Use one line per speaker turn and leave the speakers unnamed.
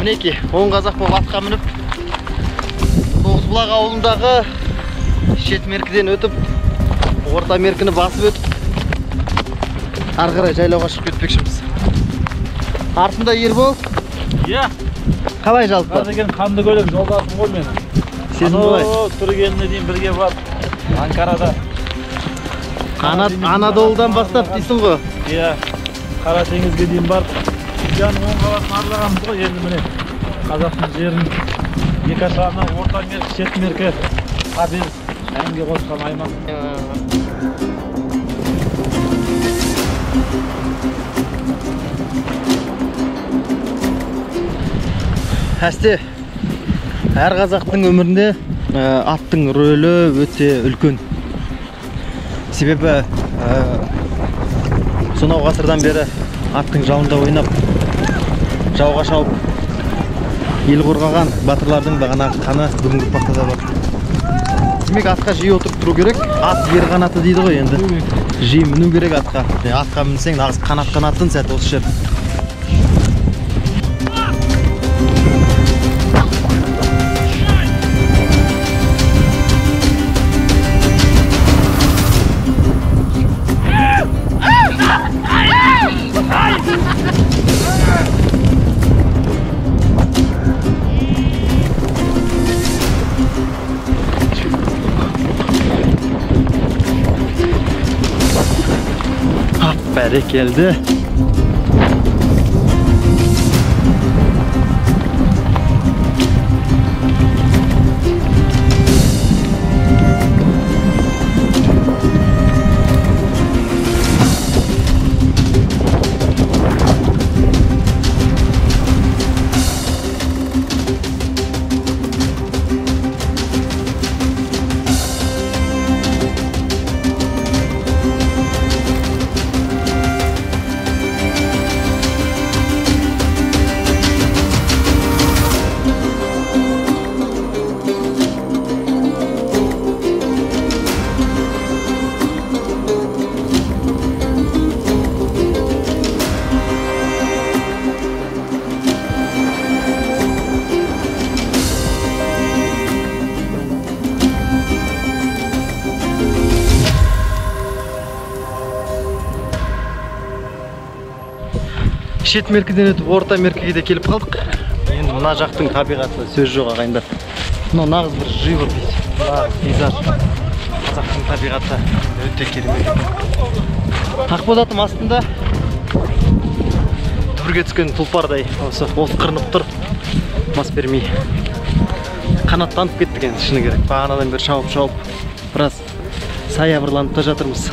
Мінеки, 10 қазақ болып атқа мініп, Тоғызбұлақ ауылындағы шет меркіден өтіп, орта меркіні басып өтіп, ары қарай жайлауға шығып кетпекшіміз. Артында Ербол.
Иә.
Қалай жалпы?
Қазір деген қанды көлік жолдасым ғой мен.
Сен қалай?
Түргеніне дейін бірге бар. Анкарада.
Анадолудан бастап дейсің ғой?
Иә. Қара теңізге дейін бар. Яғни 10 қаласын аралағанбыз ғой енді міне. Қазақтың жерін екі ашағына орта меркі, шет меркі, қабел әңге қосқан аймақ.
Әсте, әр қазақтың өмірінде аттың рөлі өте үлкен. Себебі сонау ғасырдан бері аттың жауында ойнап, жауға шауып, ел қорғаған батырлардың бағанағы қаны бүгінгі ұрпақта да бар. Демек атқа жиі отырып тұру керек. Ат ер қанаты дейді ғой енді. Жиі міну керек атқа. Атқа мінсең нағыз қанаттанатын сәт осы жер. Bərəkəldi. Шет меркіден өтіп, орта меркіге де келіп қалдық. Енді мына жақтың табиғаты сөз жоқ ағайындар. Мынау нағыз бір живопись, пейзаж. Қазақтың табиғаты өте керемет. Ақбозатым астында дүбірге түскен тұлпардай осы осқырынып тұр. Мас бермей. Қанаттанып кетті екен шыны керек. Бағанадан бері шауып біраз саябырланып та жатырмыз.